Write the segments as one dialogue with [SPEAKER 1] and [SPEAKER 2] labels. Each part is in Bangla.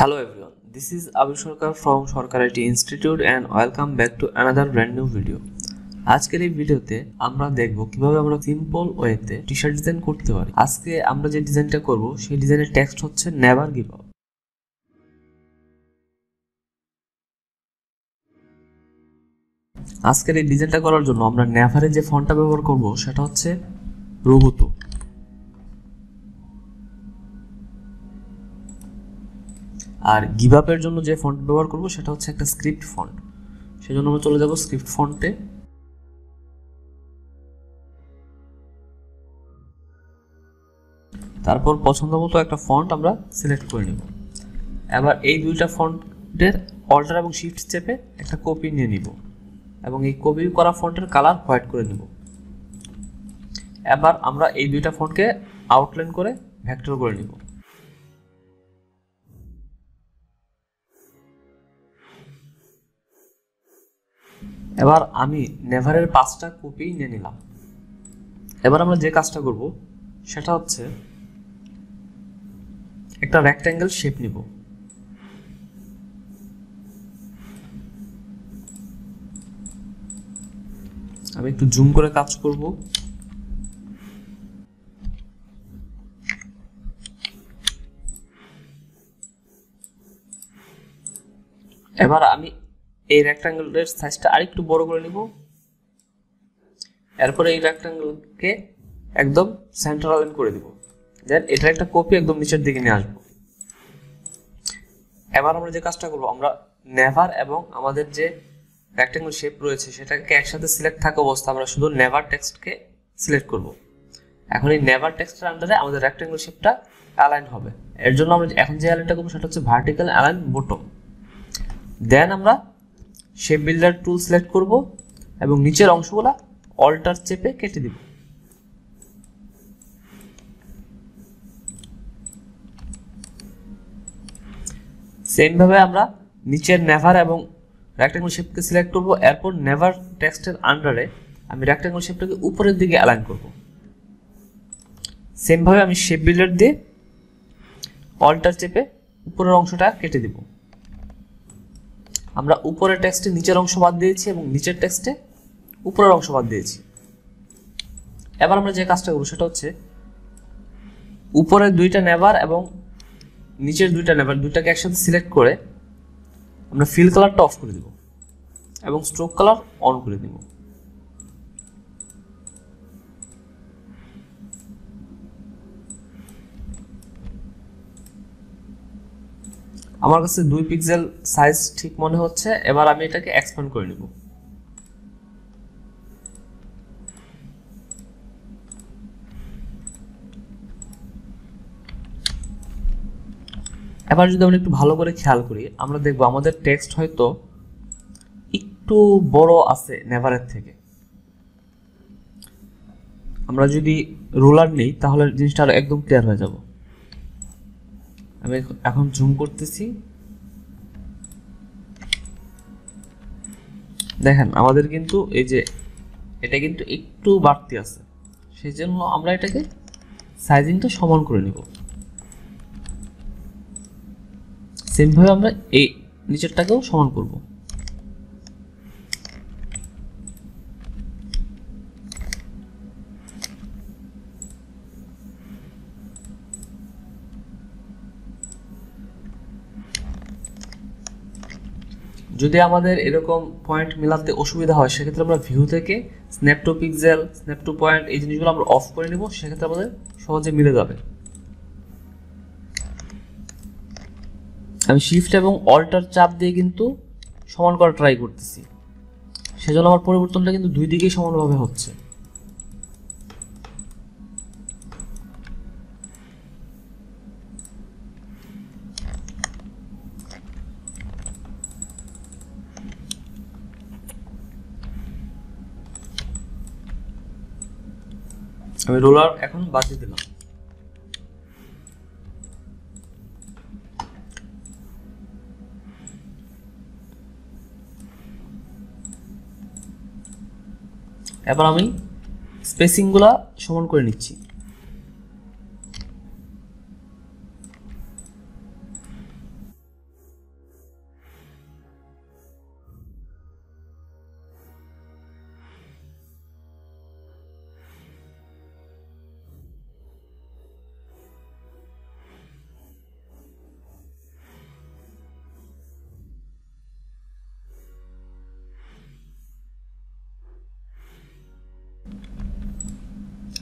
[SPEAKER 1] Hello everyone, this is Abhi Sarkar from Sarkar IT Institute and welcome back to another brand new video. আজকের এই ভিডিওতে আমরা দেখব কিভাবে আমরা সিম্পল ওয়েতে টি-শার্ট ডিজাইন করতে পারি। আজকে আমরা যে ডিজাইনটা করব সেই ডিজাইনের টেক্সট হচ্ছে নেভার গিভ আপ। আজকের এই ডিজাইনটা করার জন্য আমরা নেভারে যে ফন্টটা ব্যবহার করব সেটা হচ্ছে রোবোতো। আর গিভ আপের জন্য যে ফন্ট ব্যবহার করব সেটা হচ্ছে একটা স্ক্রিপ্ট ফন্ট। সেজন্য আমরা চলে যাব স্ক্রিপ্ট ফন্টে। তারপর পছন্দমতো একটা ফন্ট আমরা সিলেক্ট করে নেব। এবার এই দুইটা ফন্টের অল্টার এবং শিফট চেপে একটা কপি নিয়ে নিব এবং এই কপি করা ফন্টের কালার হোয়াইট করে নেব। এবার আমরা এই দুইটা ফন্টকে আউটলাইন করে ভেক্টর করে নেব। এবার আমি নেভারের 5টা কপি নিয়ে নিলাম। এবার আমরা যে কাজটা করব সেটা হচ্ছে একটা রেক্ট্যাঙ্গেল শেপ নিব। আমি একটু জুম করে কাজ করব। এবার আমি এই রেক্ট্যাঙ্গেলের সাইজটা আরেকটু বড় করে নিব। এরপরে এই রেক্ট্যাঙ্গেলকে একদম সেন্টার অ্যালাইন করে দিব। দেন এটার একটা কপি একদম নিচের দিকে নিয়ে আসব। এবার আমরা যে কাজটা করব, আমরা নেভার এবং আমাদের যে রেক্ট্যাঙ্গেল শেপ রয়েছে সেটাকে একসাথে সিলেক্ট থাকা অবস্থা আমরা শুধু নেভার টেক্সটকে সিলেক্ট করব। এখন এই নেভার টেক্সটের আন্ডারে আমাদের রেক্ট্যাঙ্গেল শেপটা অ্যালাইন হবে। এর জন্য আমরা এখন যে অ্যালাইনটা করব সেটা হচ্ছে ভার্টিক্যাল অ্যালাইন বটম। দেন আমরা শেপ বিল্ডার টুল সিলেক্ট করব এবং নিচের অংশগুলো অল্টার চেপে কেটে দিব। সেম ভাবে আমরা নিচের নেভার এবং রেক্ট্যাঙ্গেল শেপকে সিলেক্ট করব। এরপর নেভার টেক্সটের আন্ডারে আমি রেক্ট্যাঙ্গেল শেপটাকে উপরের দিকে অ্যালাইন করব। সেম ভাবে আমি শেপ বিল্ডার দিয়ে অল্টার চেপে উপরের অংশটা কেটে দিব। আমরা উপরের টেক্সটে নিচের অংশ বাদ দিয়েছি এবং নিচের টেক্সটে উপরের অংশ বাদ দিয়েছি। এবার আমরা যে কাজটা করব সেটা হচ্ছে উপরের দুইটা নেভার এবং নিচের দুইটা নেভার দুইটাকে একসাথে সিলেক্ট করে আমরা ফিল কালারটা অফ করে দিব এবং স্ট্রোক কালার অন করে দিব। আমার কাছে 2 পিক্সেল সাইজ ঠিক মনে হচ্ছে। এবার আমি এটাকে এক্সপ্যান্ড করে নিব। এবার যদি আমরা একটু ভালো করে খেয়াল করি, আমরা দেখব আমাদের টেক্সট হয়তো একটু বড় আছে নেভারের থেকে। আমরা যদি রুলার নেই তাহলে জিনিসটা আরো একদম ক্লিয়ার হয়ে যাব। আমি এখন জুম করতেছি। দেখেন আমাদের কিন্তু এই যে এটা কিন্তু একটু বাড়তি আছে, সেই জন্য আমরা এটাকে সাইজিংটা সমান করে নিব। সেম ভাবে আমরা এই নিচেরটাকেও সমান করব। যদি আমাদের এরকম পয়েন্ট মিলাতে অসুবিধা হয় সেক্ষেত্রে আমরা ভিউ থেকে snap to pixel, snap to point এই জিনিসগুলো আমরা অফ করে নিব। সেক্ষেত্রে আমাদের সহজে মিলে যাবে। আমি শিফট এবং অল্টার চাপ দিয়ে কিন্তু সমান করা ট্রাই করতেছি, সেজন্য আমার পরিবর্তনটা কিন্তু দুই দিকেই সমানভাবে হচ্ছে। আমি রোলার এখন বাদ দিয়ে দিলাম। এবার আমি স্পেসিংগুলা সমান করে নিচ্ছি।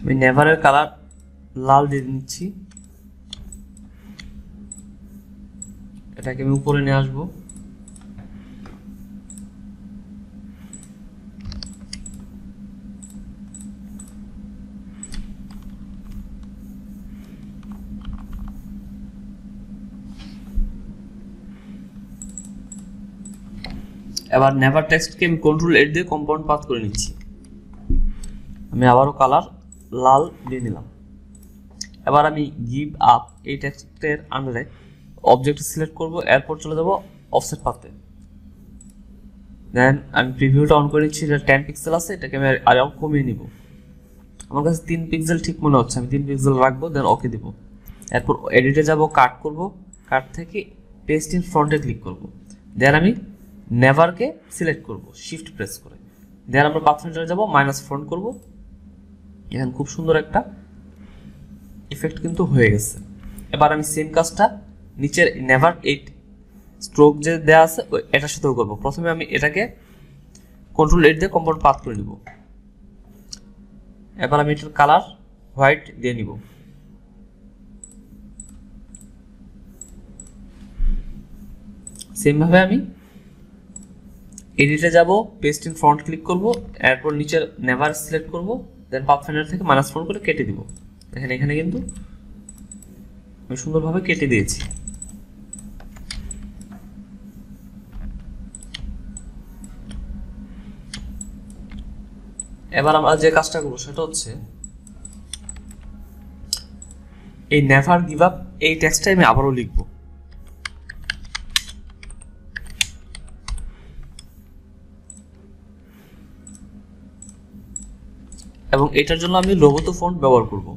[SPEAKER 1] আমি নেভারের কালার লাল দিয়ে নিচ্ছি, এটাকে আমি উপরে নিয়ে আসবো। এবার নেভার টেক্সটকে আমি কন্ট্রোল 8 দিয়ে কম্পাউন্ড পাথ করে নিচ্ছি। আমি আবারও কালার লাল দিয়ে নিলাম। এবার আমি গিভ আপ এই টেক্সটের আন্ডারে অবজেক্ট সিলেক্ট করব, এরপর চলে যাব অফসেট পাথে। দেন আমি প্রিভিউটা অন করে নিচ্ছি, এটা 10 পিক্সেল আছে, এটাকে আমি আরও কমিয়ে নিব। আমার কাছে 3 পিক্সেল ঠিক মনে হচ্ছে, আমি 3 পিক্সেল রাখবো, দেন ওকে দিব। এরপর এডিটে যাব, কাট করব, কাট থেকে পেস্ট ইন ফ্রন্টে ক্লিক করব। দেন আমি নেভারকে সিলেক্ট করব শিফট প্রেস করে। দেন আমরা পাথ ফিল্টারে যাব, মাইনাস ফ্রন্ট করব। এখানে খুব সুন্দর একটা ইফেক্ট কিন্তু হয়ে গেছে। এবার আমি সেম কাজটা নিচের নেভার 8 স্ট্রোক যে দেওয়া আছে এটার সাথেও করব। প্রথমে আমি এটাকে কন্ট্রোল 8 দিয়ে কম্পাউন্ড পাথ করে নিব। এবার আমি এটার কালার হোয়াইট দিয়ে নিব। সেম ভাবে আমি এডিটে যাব, পেস্ট ইন ফ্রন্ট ক্লিক করব, এরপর নিচের নেভার সিলেক্ট করব, দেন পাথ ফাইন্ডার থেকে মাইনাস ফ্রন্ট করে কেটে দিব। দেখেন এখানে কিন্তু আমি সুন্দরভাবে কেটে দিয়েছি। এবার আমরা যে কাজটা করবো সেটা হচ্ছে এই নেভার গিভ আপ এই টেক্সটটা আমি আবারও লিখব। এবং এটার জন্য আমি লোগোতো ফন্ট ব্যবহার করব।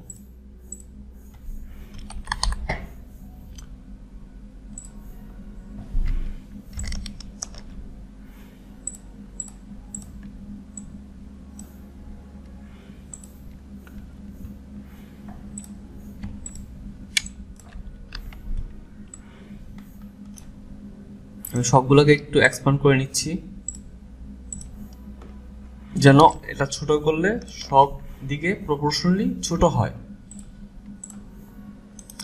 [SPEAKER 1] আমি সবগুলোকে একটু এক্সপ্যান্ড করে নিচ্ছি যেন এটা ছোট করলে সব দিকে প্রপোর্শনালি ছোট হয়।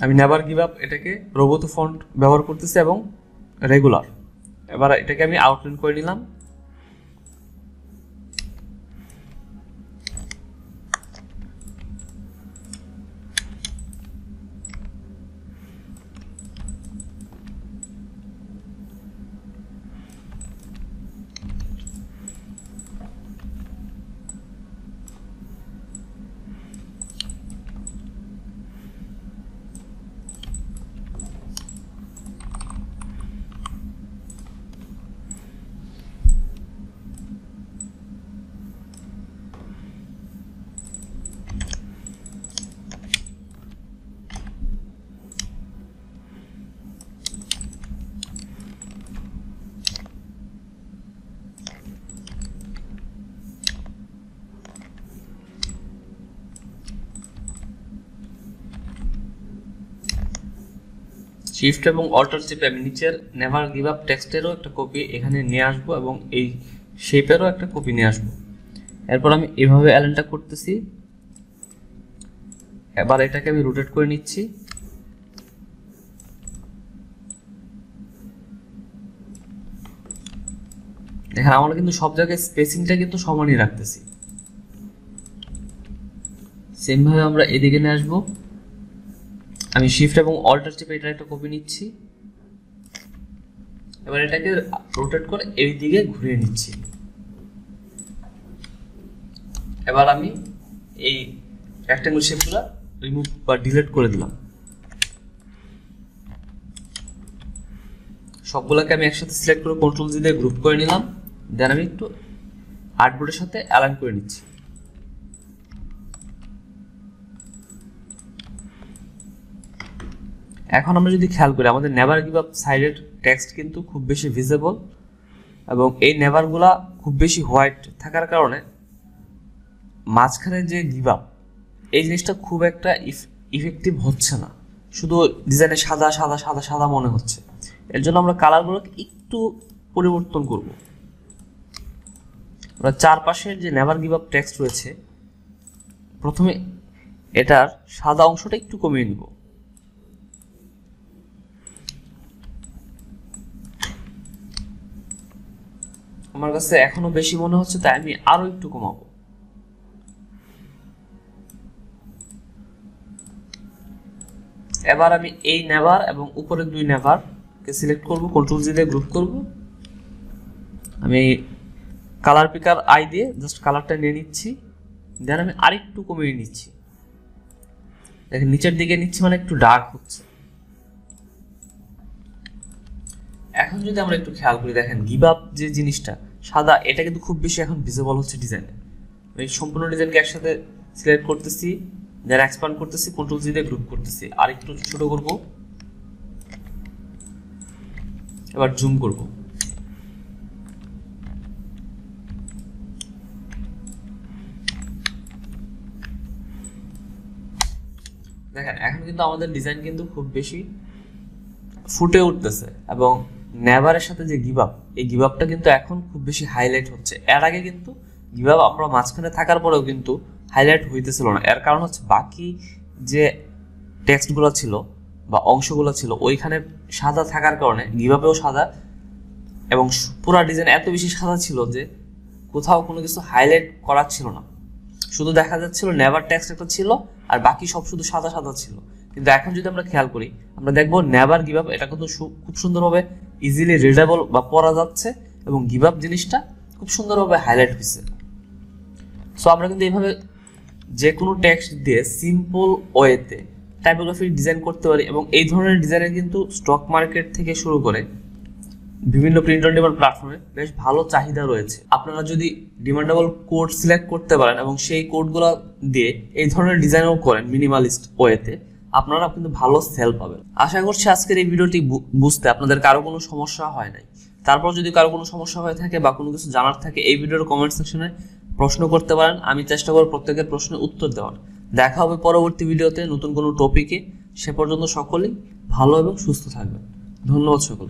[SPEAKER 1] আমি নেভার গিভ আপ এটাকে লোগোতো ফন্ট ব্যবহার করতেছি এবং রেগুলার। এবার এটাকে আমি আউটলাইন করে নিলাম। শিফট এবং অল্টার চেপে আমি নিচের নেভার গিভ আপ টেক্সটেরও একটা কপি এখানে নিয়ে আসবো এবং এই শেপেরও একটা কপি নিয়ে আসবো। এরপর আমি এভাবে অ্যালাইনটা করতেছি। এবার এটাকে আমি রোটেট করে নিচ্ছি। দেখেন আমরা কিন্তু সব জায়গায় স্পেসিংটা কিন্তু সমানই রাখতেছি। সেম ভাবে আমরা এদিকে নিয়ে আসবো। আমি শিফট এবং অল্টার চেপে এটা একটা কপি নিচ্ছি। এবার এটাকে রোটেট করে এই দিকে ঘুরিয়ে নিচ্ছি। এবার আমি এই রেক্ট্যাঙ্গেল শেপগুলো রিমুভ বা ডিলিট করে দিলাম। সবগুলোকে আমি একসাথে সিলেক্ট করে কন্ট্রোল জি দিয়ে গ্রুপ করে নিলাম। দেন আমি একটু আর্টবোর্ডের সাথে অ্যালাইন করে নিচ্ছি। এখন আমরা যদি খেয়াল করি আমাদের নেভার গিভ আপ সাইডের টেক্সট কিন্তু খুব বেশি ভিজিবল এবং এই নেভারগুলা খুব বেশি হোয়াইট থাকার কারণে মাঝখানে যে গিভ আপ এই জিনিসটা খুব একটা ইফেক্টিভ হচ্ছে না, শুধু ডিজাইনে সাদা সাদা সাদা সাদা মনে হচ্ছে। এর জন্য আমরা কালারগুলোকে একটু পরিবর্তন করব। আমরা চারপাশের যে নেভার গিভ আপ টেক্সট রয়েছে প্রথমে এটার সাদা অংশটা একটু কমিয়ে নিব। আমার কাছে এখনো বেশি মনে হচ্ছে, তাই আমি আরো একটু কমাবো। এবার আমি এই নেভার এবং উপরের দুই নেভার কে সিলেক্ট করব, কন্ট্রোল জি দিয়ে গ্রুপ করব। আমি কালার পিকার আই দিয়ে জাস্ট কালারটা নিয়ে নিচ্ছি, দেন আমি আরেকটু কমিয়ে নিচ্ছি। দেখেন নিচের দিকে নিচ্ছি মানে একটু ডার্ক হচ্ছে। এখন যদি আমরা একটু খেয়াল করি, দেখেন গিভ আপ যে জিনিসটা সাদা, এটা কিন্তু খুব বেশি এখন ভিজিবল হচ্ছে ডিজাইনে। আমি সম্পূর্ণ ডিজাইনকে একসাথে সিলেক্ট করতেছি, দেন এক্সপ্যান্ড করতেছি, কন্ট্রোল জি দিয়ে গ্রুপ করতেছি, আর একটু ছোট করব। এবার জুম করব। দেখেন এখন কিন্তু আমাদের ডিজাইন কিন্তু খুব বেশি ফুটে উঠতেছে, এবং নেভারের সাথে যে গিভ আপ, এই গিভ আপটা কিন্তু এখন খুব বেশি হাইলাইট হচ্ছে। এর আগে কিন্তু গিভ আপ আমরা মাঝখানে থাকার পরেও কিন্তু হাইলাইট হইতেছিল না। এর কারণ হচ্ছে বাকি যে টেক্সটগুলো ছিল বা অংশগুলো ছিল ওইখানে সাদা থাকার কারণে গিভ আপেও সাদা, এবং পুরো ডিজাইন এত বেশি সাদা ছিল যে কোথাও কোনো কিছু হাইলাইট করা ছিল না, শুধু দেখা যাচ্ছিল নেভার টেক্সট একটা ছিল আর বাকি সব শুধু সাদা সাদা ছিল। কিন্তু এখন যদি আমরা খেয়াল করি, আমরা দেখবো নেভার গিভ আপ এটা কিন্তু খুব সুন্দরভাবে ইজিলি রিডেবল বা পড়া যাচ্ছে, এবং গিভ আপ জিনিসটা খুব সুন্দরভাবে হাইলাইট হয়েছে। সো আমরা কিন্তু এইভাবে যে কোনো টেক্সট দিয়ে সিম্পল ওয়েতে টাইপোগ্রাফি ডিজাইন করতে পারি, এবং এই ধরনের ডিজাইনের কিন্তু স্টক মার্কেট থেকে শুরু করে বিভিন্ন প্রিন্ট অন ডিমান্ড প্ল্যাটফর্মে বেশ ভালো চাহিদা রয়েছে। আপনারা যদি ডিমান্ডেবল কোড সিলেক্ট করতে পারেন এবং সেই কোডগুলো দিয়ে এই ধরনের ডিজাইনও করেন মিনিমালিস্ট ওয়েতে, আপনারা কিন্তু ভালো সেল পাবেন। আশা করছি আজকের এই ভিডিওটি বুঝতে আপনাদের কারো কোনো সমস্যা হয় নাই। তারপর যদি কারো কোনো সমস্যা হয়ে থাকে বা কোনো কিছু জানার থাকে, এই ভিডিওর কমেন্ট সেকশনে প্রশ্ন করতে পারেন। আমি চেষ্টা করব প্রত্যেকের প্রশ্নের উত্তর দেওয়ার। দেখা হবে পরবর্তী ভিডিওতে নতুন কোনো টপিকে। সে পর্যন্ত সকলেই ভালো এবং সুস্থ থাকবেন। ধন্যবাদ সকল।